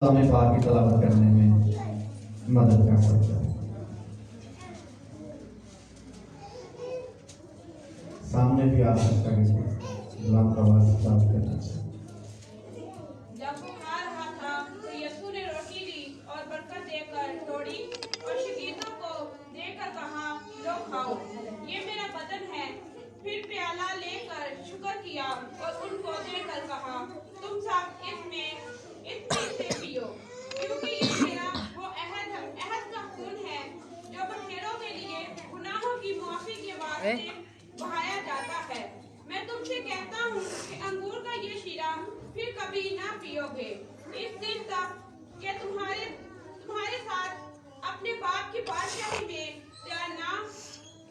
ہمیں پاک کی تلاوت کرنے میں مدد کر سکتا ہے۔ سامنے بھی آ سکتا ہے غلام کا آواز صاف کرنا چاہیے۔ جب وہ کھا رہا تھا تو یسوع نے روٹی لی اور برکت دے کر توڑی اور شاگردوں کو دے کر کہا، لو کھاؤ، یہ میرا بدن ہے۔ پھر پیالہ لے کر شکر کیا اور ان کو دے کر کہا، تم سب اس میں سے پیو، کیونکہ یہ میرا وہ عہد کا خون ہے جو بھیڑوں کے لیے گناہوں کی معافی کے واسطے بہایا جاتا ہے۔ میں تم سے کہتا ہوں کہ انگور کا یہ شیرہ پھر کبھی نہ پیو گے، اس دن تک کہ تمہارے ساتھ اپنے باپ کی بادشاہی میں نہ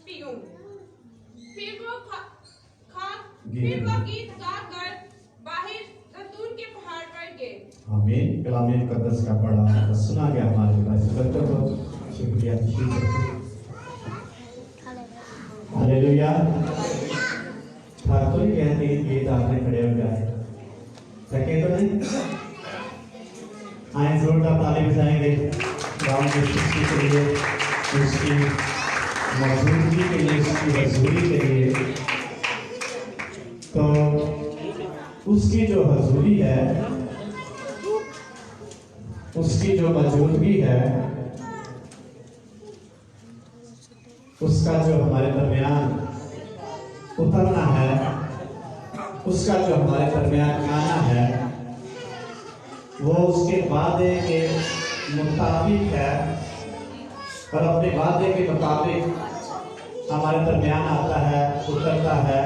پیوں۔ پھر وہ گیت گا کر باہر زیتون کے پہاڑ پر گئے۔ آمین۔ کلام مقدس کا پڑھا سنا گیا ہمارے پاس، برکت ہو۔ شکریہ ہاللیلویا۔ تو نہیں کہتے گیت آپ نے کھڑے ہو جائے تھکے تو نہیں؟ آئیں زوردار تالی بجائیں گے گاؤں کی خوشی کے لیے، اس کی موجودگی کے لیے، اس کی حضوری کے لیے۔ تو اس کی جو حضوری ہے، اس کی جو موجودگی ہے، اس کا جو ہمارے درمیان اترنا ہے، اس کا جو ہمارے درمیان آنا ہے، وہ اس کے وعدے کے مطابق ہے، اور اپنے وعدے کے مطابق ہمارے درمیان آتا ہے، اترتا ہے،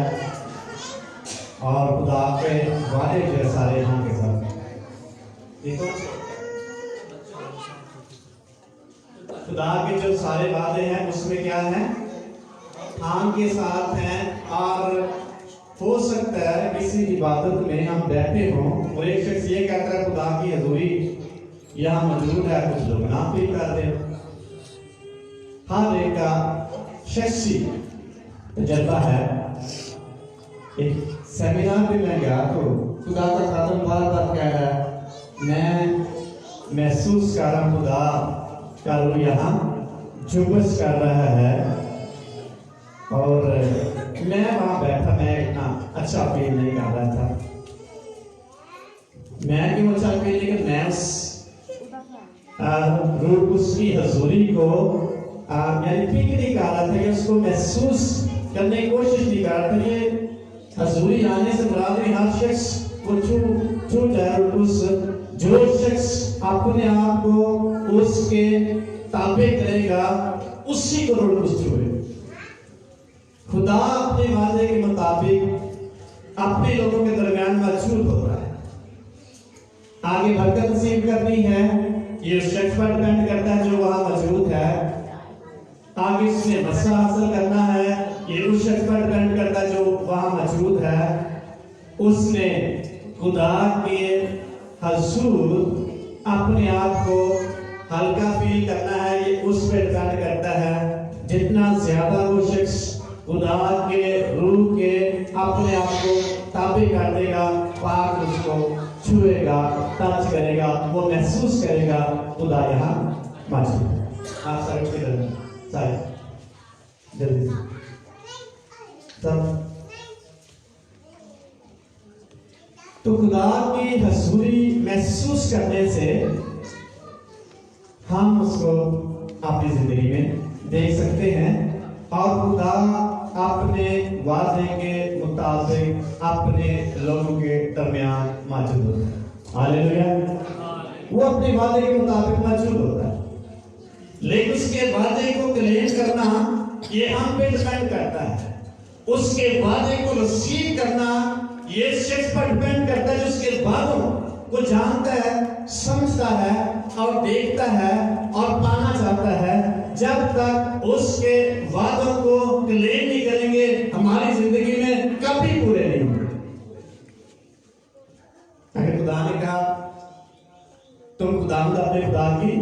اور خدا کے وعدے جو سارے ہم کے ساتھ دیکھو، خدا کے جو سارے وعدے ہیں اس میں کیا ہے؟ ہم کے ساتھ ہیں۔ اور ہو سکتا ہے کسی عبادت میں ہم بیٹھے ہوں اور ایک شخص یہ کہتا ہے خدا کی حضوری یہاں موجود ہے، کچھ لوگ نہ فیل کرتے۔ ہر ایک کا شخصی تجربہ ہے۔ ایک سیمینار میں گیا تو خدا کا خادم بار بار کہہ رہا ہے، میں محسوس کر رہا ہوں خدا کا روح یہاں جھومس کر رہا ہے، اور میں وہاں بیٹھا، میں اتنا اچھا فیل نہیں کر رہا تھا۔ میں کیوں اچھا فیل نہیں کر، میں روح اس کی حضوری کو یعنی فکر نہیں کر رہا تھا، یا اس کو محسوس کرنے کی کوشش نہیں کر رہا تھا۔ یہ حضوری آنے سے مراد ہے ہر شخص کو چھو جائے، اس جو شخص اپنے آپ کو اس کے تابع کرے گا اسی کو روح القدس چھوئے۔ خدا اپنے وعدے کے مطابق اپنے لوگوں کے درمیان موجود ہوتا ہے۔ آگے برکت نصیب کرنی ہے، یہ اس شخص پر ڈیپینڈ کرتا ہے جو وہاں موجود ہے۔ آگے اس نے مسئلہ حاصل کرنا ہے، یہ اس شخص پر ڈیپینڈ کرتا ہے جو وہاں موجود ہے۔ اس نے خدا کے حضور اپنے آپ کو ہلکا فیل کرنا ہے، یہ اس پہ ڈیپینڈ کرتا ہے۔ جتنا زیادہ وہ شخص خدا کے روح کے اپنے آپ کو تابع کر دے گا، پاک اس کو چھوئے گا، ٹچ کرے گا، وہ محسوس کرے گا خدا یہاں موجود ہے۔ آپ سارے کدھر سارے جلدی سب تو خدا کی حضوری محسوس کرنے سے ہم اس کو اپنی زندگی میں دیکھ سکتے ہیں، اور خدا اپنے وعدے کے مطابق اپنے لوگوں کے درمیان موجود ہوتا ہے۔ ہاللیلویا۔ وہ اپنے وعدے کے مطابق موجود ہوتا ہے، لیکن اس کے وعدے کو کلیم کرنا یہ ہم پہ ڈیپینڈ کرتا ہے۔ اس کے وعدے کو رسید کرنا یہ شخص پر ڈیپینڈ کرتا ہے جو اس کے وعدوں کو جانتا ہے، سمجھتا ہے اور دیکھتا ہے اور پانا چاہتا ہے۔ جب تک اس کے وعدوں کو کلیم نہیں کریں گے، ہماری زندگی میں کبھی پورے نہیں ہوں گے۔ اگر خدا نے کہا تم خداوند اپنے خدا کی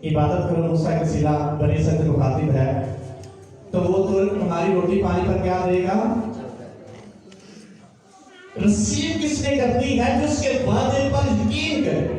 عبادت کرو، موسیٰ کا سلا بنی اسرائیل کو مخاطب ہے، تو وہ تو ہماری روٹی پانی پر کیا دے گا؟ رسید کس نے کرنی ہے؟ جو اس کے وعدے پر یقین کرے،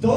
2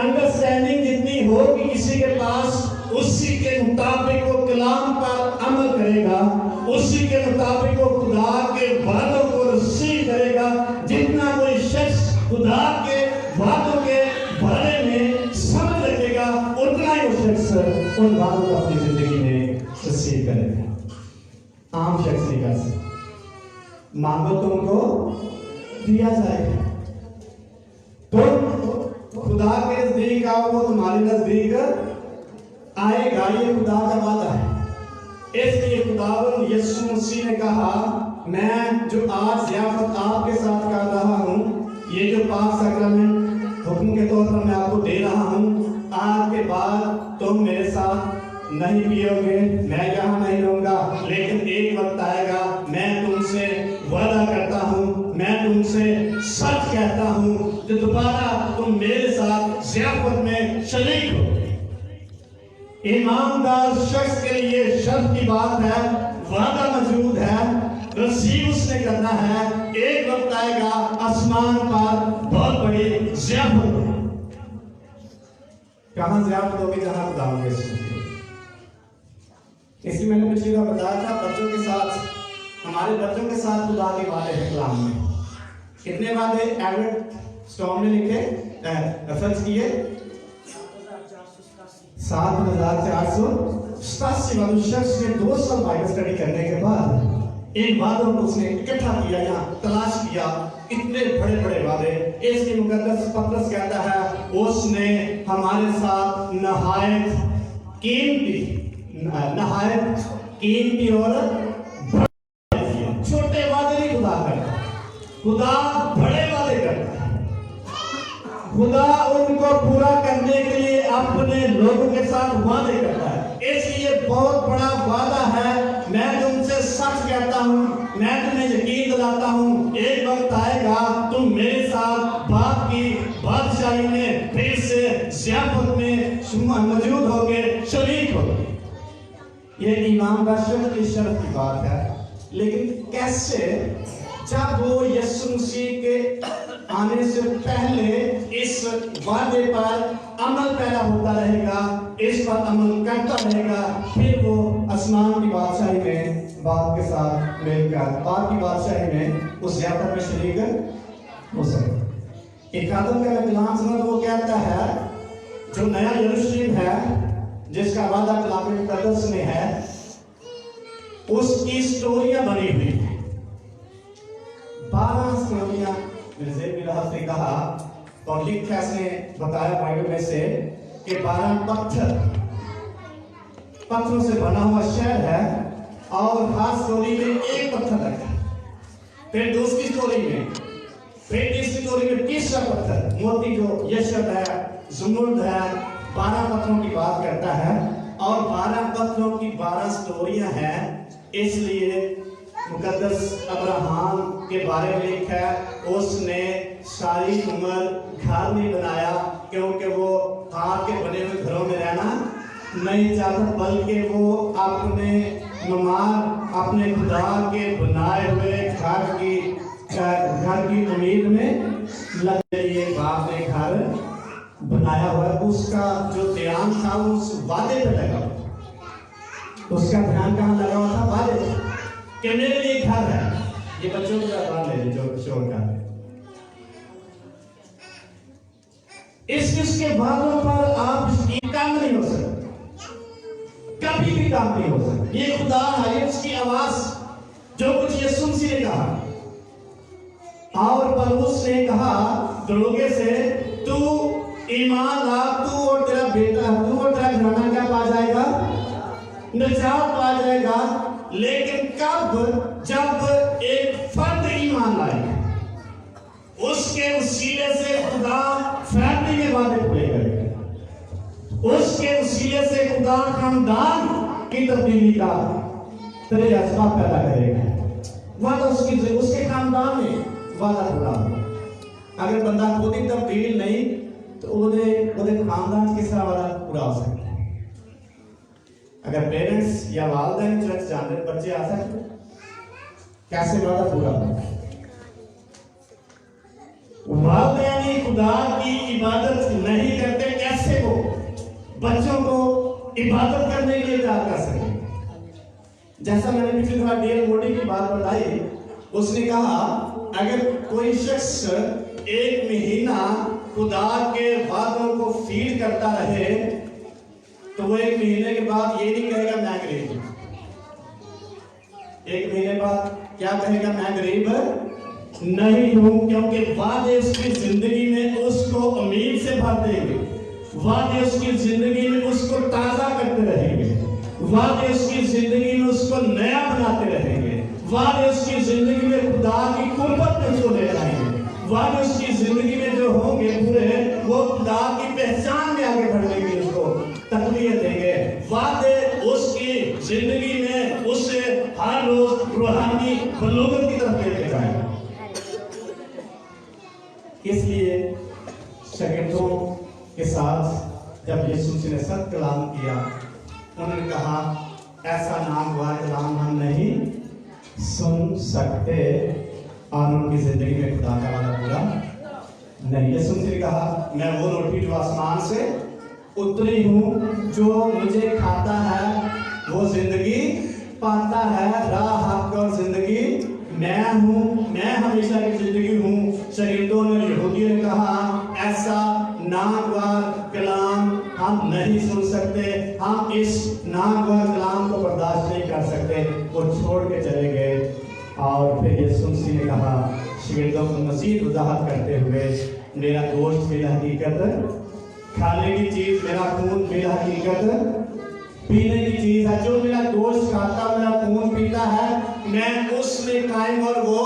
انڈرسٹینڈنگ جتنی ہو کہ کسی کے پاس اسی کے مطابق وہ کلام پر عمل کرے گا، اسی کے مطابق وہ خدا کے وعدوں کو رسیو کرے گا. جتنا کوئی شخص خدا کے وعدوں کے بارے میں سمجھ رکھے گا اتنا ہی وہ شخص ان وعدوں کو اپنی زندگی میں رسیو کرے گا. عام شخص نہیں کر سکتا. مانگو تم کو دیا جائے گا. تم خدا کے نزدیک آؤ وہ تمہارے نزدیک آئے گا. یہ خدا کا وعدہ ہے. اس لیے خداوند یسوع مسیح نے کہا میں جو آج ضیافت آپ کے ساتھ کر رہا ہوں، یہ جو پاک سیکرمنٹ حکم کے طور پر میں آپ کو دے رہا ہوں، آج کے بعد تم میرے ساتھ نہیں پیو گے، میں یہاں نہیں رہوں گا، لیکن ایک وقت آئے گا میں تم سے وعدہ کرتا ہوں، میں تم سے سچ کہتا ہوں کہ دوبارہ تم میرے ساتھ ضیافت میں شریک ہو. ایماندار شخص کے لیے شرط کی بات ہے، وعدہ موجود ہے، رسیو اس نے کرنا ہے. ایک وقت آئے گا آسمان پر بہت بڑی ضیافت ہوگی. کہاں ضیافت ہوگی؟ جہاں خدا ہوگی. اس لیے میں نے پچھلی بار بتایا تھا بچوں کے ساتھ، ہمارے بچوں کے ساتھ خدا کے وعدے ہیں کلام میں. کتنے وعدے ایڈورڈ اسٹون نے لکھے ریفرنس کیے؟ 7487 والے شخص نے 2 سال بائبل اسٹڈی کرنے کے بعد ایک وعدوں کو اس نے اکٹھا کیا، یہاں تلاش کیا. اتنے بڑے بڑے وعدے. اس کی مقدس پطرس کہتا ہے اس نے ہمارے ساتھ نہایت قیمتی اور چھوٹے وعدے نہیں خدا کرتا، خدا بڑے وعدے کرتا ہے. خدا ان کو پورا کرنے کے لیے اپنے لوگوں کے ساتھ وعدے کرتا ہے. اس لیے بہت بڑا وعدہ ہے. میں تم سے سچ کہتا ہوں، میں تمہیں یقین دلاتا ہوں، ایک وقت آئے گا تم میرے ساتھ باپ کی بادشاہی میں پھر سے ضیافت میں موجود ہوگے، شریک ہوگے. یہ ایمان کا شرط کی شرط کی بات ہے. لیکن کیسے؟ جب وہ یسوع مسیح کے آنے سے پہلے اس وعدے پر عمل پیدا ہوتا رہے گا، اس پر عمل کرتا رہے گا، پھر وہ آسمان کی بادشاہی میں باپ کے ساتھ مل کر باپ کی بادشاہی میں اس ضیافت میں شریک ہو سکے. ایک آدم کا کلام سنا تو وہ کہتا ہے جو نیا یروشلم ہے جس کا وعدہ کلام مقدس میں ہے، اس کی سٹوریاں بنی ہوئی ہیں. 12 سٹوریاں مرزا لحاظ نے کہا اور لکھا اس نے بتایا بائبل میں سے کہ 12 پتھروں سے بنا ہوا شہر ہے اور ہر سٹوری میں ایک پتھر رکھا. پھر دوسری سٹوری میں، پھر تیسری سٹوری میں تیسرا پتھر موتی جو یشب ہے، زمرد ہے. 12 پتھروں کی بات کرتا ہے اور 12 پتھروں کی 12 سٹوریاں ہیں. اس لیے مقدس ابراہم کے بارے میں لکھا ہے اس نے ساری عمر گھر نہیں بنایا کیونکہ وہ ہاتھ کے بنے ہوئے گھروں میں رہنا نہیں چاہتا، بلکہ وہ اپنے خدا کے بنائے ہوئے گھر کی امید میں لگے. یہ باپ نے گھر بنایا ہوا ہے. اس کا جو دھیان تھا اس وعدے پہ لگا ہوا، اس کا دھیان کہاں لگا ہوا تھا؟ وعدے پہ کہ میرے لیے گھر ہے. یہ بچوں کی بات لے لیں جو شور کر رہے. اس کے وعدوں پر آپ کام نہیں ہو سکتے، کبھی بھی کام نہیں ہو سکتے. یہ خدا ہے، اس کی آواز جو کچھ یسوع مسیح نے کہا اور پولس نے کہا دروگے سے تو ایمان لا، تو اور تیرا بیٹا، تو اور تیرا گھرانہ کیا پا جائے گا؟ نجات پا جائے گا. لیکن کب؟ جب ایک فرد ایمان لائے گا، اس کے وسیلے سے خدا فیملی میں وعدے پورے کرے گا، اس کے وسیلے سے خدا خاندان کی تبدیلی کا اسباب پیدا کرے گا. وعدہ اس کے خاندان میں وعدہ پورا ہوگا. اگر بندہ خود ہی تبدیل نہیں تو وہ خاندان کس طرح وعدہ پورا ہو سکتا ہے؟ اگر پیرنٹس یا والدین چرچ جانے بچے آ سکتے کیسے وعدہ پورا ہوگا؟ والدین خدا کی عبادت نہیں کرتے، کیسے وہ بچوں کو عبادت کرنے کے لیے تیار کر سکیں؟ جیسا میں نے پچھلی دفعہ ڈی ایل موڈی کی بات بتائی، اس نے کہا اگر کوئی شخص ایک مہینہ خدا کے وعدوں کو فیل کرتا رہے تو وہ ایک مہینے کے بعد یہ نہیں کہے گا میں غریب ہوں۔ ایک مہینے بعد کیا کہے گا؟ میں غریب نہیں ہوں، کیونکہ وعدے اس کی زندگی میں اس کو امید سے بھر دیں گے، وعدے اس کی زندگی میں اس کو تازہ کرتے رہیں گے، وعدے اس کی زندگی میں اس کو نیا بناتے رہیں گے، وعدے اس کی زندگی میں خدا کی قربت میں اس کو لے جائیں گے، وعدے اس کی زندگی میں جو ہوں گے پورے وہ خدا کی پہچان میں آگے بڑھنے کی اس کو تقویت دیں گے، وعدے اس کی زندگی میں اسے ہر روز روحانی بلوغت کی طرف لے کے جائیں گے۔ اس لیے شاگردوں کے ساتھ جب یسوع مسیح نے سخت کلام کیا، انہوں نے کہا ایسا ناگوار کلام ہم نہیں سن سکتے، اور ان کی زندگی میں خدا کا وعدہ پورا نہیں۔ یسوع مسیح نے کہا میں وہ روٹی جو آسمان سے اتری ہوں، جو مجھے کھاتا ہے وہ زندگی پاتا ہے، راہ حق اور زندگی میں ہوں، میں ہمیشہ کی زندگی ہوں۔ شاگردوں نے یہودیوں نے کہا ایسا ناگوار کلام ہم نہیں سن سکتے، ہم اس ناگوار کلام کو برداشت نہیں کر سکتے، وہ چھوڑ کے چلے گئے۔ اور پھر یسوع مسیح نے کہا شاگردوں کو مزید وضاحت کرتے ہوئے میرا گوشت بالحقیقت کھانے کی چیز، میرا خون بالحقیقت پینے کی چیز ہے، جو میرا گوشت کھاتا میرا خون پیتا ہے میں اس میں قائم اور وہ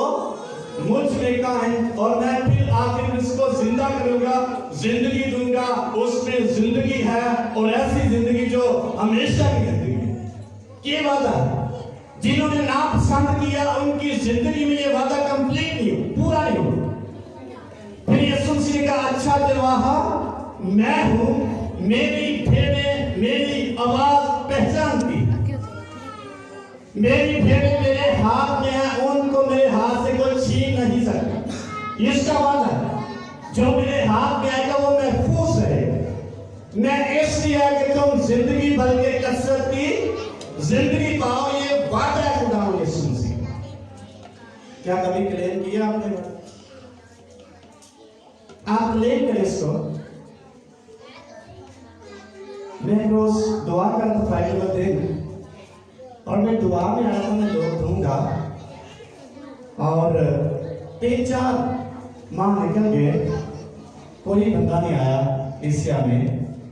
مجھ میں قائم، اور میں پھر آخر اس کو زندہ کروں گا، زندگی دوں گا، اس میں زندگی ہے، اور ایسی زندگی جو ہمیشہ کی زندگی ہے۔ یہ وعدہ ہے، جنہوں نے ناپسند کیا ان کی زندگی میں یہ وعدہ کمپلیٹ نہیں ہو، پورا نہیں ہو۔ پھر یسوع مسیح کا اچھا چرواہا میں ہوں، میری بھیڑیں میری آواز پہچانتی، میری بھیڑیں میرے ہاتھ میں ہیں، ان کو میرے ہاتھ سے کوئی چھین نہیں سکتا۔ اس کا وعدہ ہے جو میرے ہاتھ میں آئے گا وہ محفوظ رہے گا۔ میں اس لیے کہ تم زندگی بلکہ کثرت کی زندگی پاؤ، یہ وعدہ ہے خدا یسوع مسیح۔ کیا کبھی کلیم کیا آپ نے؟ آپ کلیم کریں اس کو۔ میں روز دعا کرتا تھا فرائیڈے کا دن، اور میں دعا میں آیا تھا میں دوں گا، اور 3-4 ماہ نکل گئے، کوئی بندہ نہیں آیا ایشیا میں۔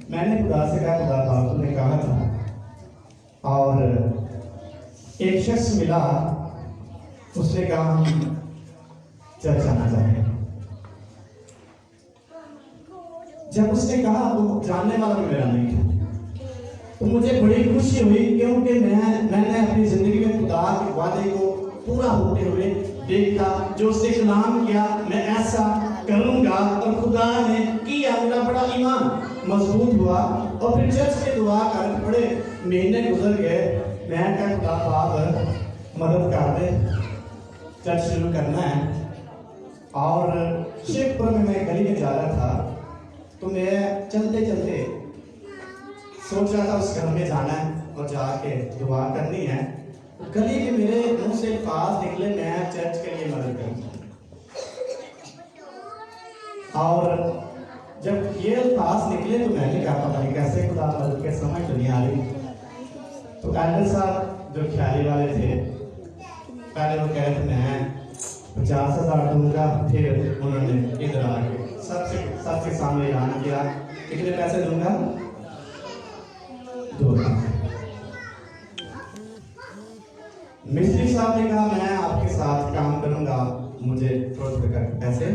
میں نے خدا سے کہا خدا باپ نے کہا تھا، اور ایک شخص ملا، اس نے کہا ہم چرچ آنا چاہیں۔ جب اس نے کہا وہ جاننے والا بھی میرا نہیں تھا، تو مجھے بڑی خوشی ہوئی، کیونکہ میں نے اپنی زندگی میں خدا کے وعدے کو پورا ہوتے ہوئے دیکھا، جو اس نے کلام کیا میں ایسا کروں گا، اور خدا نے کیا۔ میرا بڑا ایمان مضبوط ہوا، اور پھر چرچ میں دعا کر بڑے مہینے گزر گئے۔ میں کہا خدا باپ مدد کر دے، چرچ شروع کرنا ہے۔ اور شیخ پور میں گلی میں جا رہا تھا، تو میں چلتے چلتے سوچ رہا تھا اس گھر میں جانا ہے اور جا کے دعا کرنی ہے۔ گلی میں میرے منہ سے الفاظ نکلے میں چرچ کے لیے مدد کروں، اور جب یہ الفاظ نکلے تو میں نے کہا پتہ نہیں کیسے خدا مدد کے سمجھ تو نہیں آ رہی۔ تو ایڈر صاحب جو خیالی والے تھے، پہلے وہ کہہ رہے تھے میں 50,000 دوں گا، پھر انہوں نے ادھر آ کے سب کے سامنے اعلان کیا کتنے پیسے دوں گا؟ 2 لاکھ۔ مستری صاحب نے کہا میں آپ کے ساتھ کام کروں گا، مجھے تھوڑے تھوڑے کر پیسے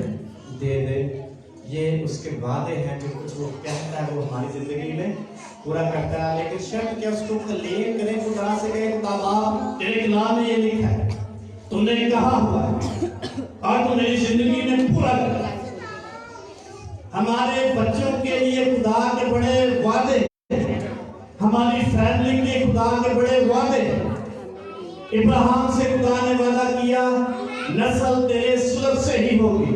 دے دے۔ یہ اس کے وعدے ہیں، جو کچھ وہ کہتا ہے وہ ہماری زندگی میں پورا کرتا ہے، لیکن شرط کیا اس کو کلیم کریں، خدا سے کہیں خدا باپ تیرے کلام میں یہ لکھا ہے، تم نے کہا ہوا ہے، اور تو میری زندگی میں پورا کر۔ ہمارے بچوں کے لیے خدا کے بڑے وعدے، ہماری فیملی کے خدا کے بڑے وعدے۔ ابراہیم سے خدا نے وعدہ کیا نسل تیرے سلب سے ہی ہوگی،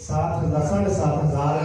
7,000 7,500,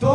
2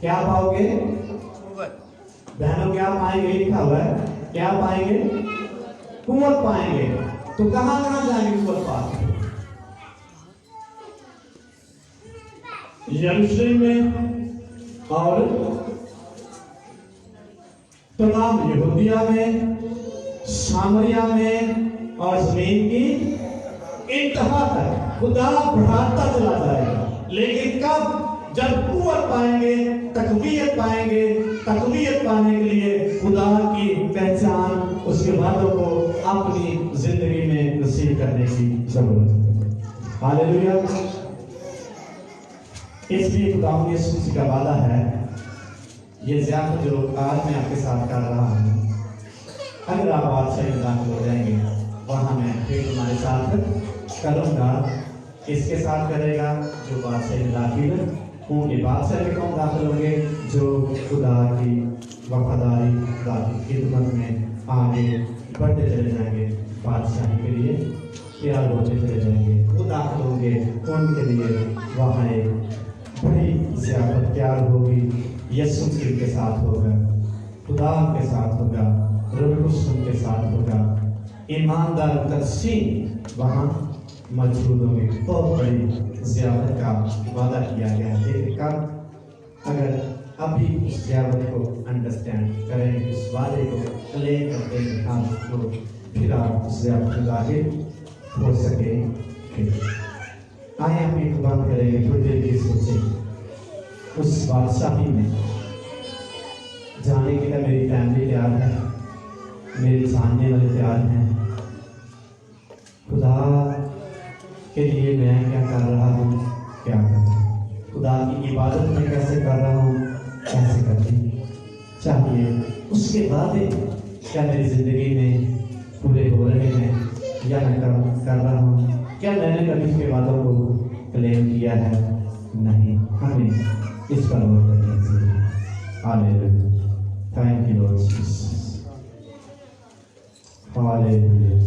کیا پاؤ گے؟ بہنوں کیا پائیں گے؟ لکھا ہوا ہے کیا پائیں گے؟ قوت پائیں گے. تو کہاں جائیں گے قوت پا کے؟ یروشلم میں اور تمام یہودیہ میں، سامریہ میں اور زمین کی انتہا تک خدا بڑھاتا چلا جائے گا. لیکن کب؟ جب قوت پائیں گے، تقویت پائیں گے. تقویت پانے کے لیے خدا کی پہچان، اس کے وعدوں کو اپنی زندگی میں نصیب کرنے کی ضرورت ہے. ہاللیلویا. اس لیے خدا یسوع کا وعدہ ہے، یہ ضیافت جو آج میں آپ کے ساتھ کر رہا ہوں، اگر آپ بادشاہی میں داخل ہو جائیں گے وہاں میں پھر تمہارے ساتھ کروں گا. کس کے ساتھ کرے گا؟ جو بادشاہی میں داخل ہوں گے. بادشاہ کے کون داخل ہوں گے؟ جو خدا کی وفاداری، خدا کی خدمت میں آگے بڑھتے چلے جائیں گے، بادشاہی کے لیے تیار ہوتے چلے جائیں گے. وہ داخل ہوں گے، ان کے لیے وہاں ایک بڑی ضیافت تیار ہوگی. یسوع ان کے ساتھ ہوگا، خدا ان کے ساتھ ہوگا، روح القدس ان کے ساتھ ہوگا. ایماندار تقسیم وہاں موجود ہوں گے. بہت بڑی ضیافت کا وعدہ کیا گیا ہے. لیکن کب؟ اگر ابھی اس ضیافت کو انڈرسٹینڈ کریں، اس وعدے کو کلیم کرتے ہیں ہم تو پھر آپ اس ضیافت میں داخل ہو سکیں گے. آئیں اپنی زبان کریں گے، تھوڑی دیر کی سوچیں. اس بادشاہی میں جانے کے لیے میری فیملی تیار ہے، میرے جاننے والے تیار ہیں. خدا کے لیے میں کیا کر رہا ہوں؟ کیا کروں؟ خدا کی عبادت میں کیسے کر رہا ہوں؟ کیسے کرنی چاہیے؟ اس کے وعدے کیا میری زندگی میں پورے ہو رہے ہیں یا میں کر رہا ہوں؟ کیا میں نے کبھی اس کے وعدوں کو کلیم کیا ہے؟ نہیں. ہمیں اس پر غور کرنا چاہیے. Hallelujah. Thank you Lord Jesus. ہاللیلویا.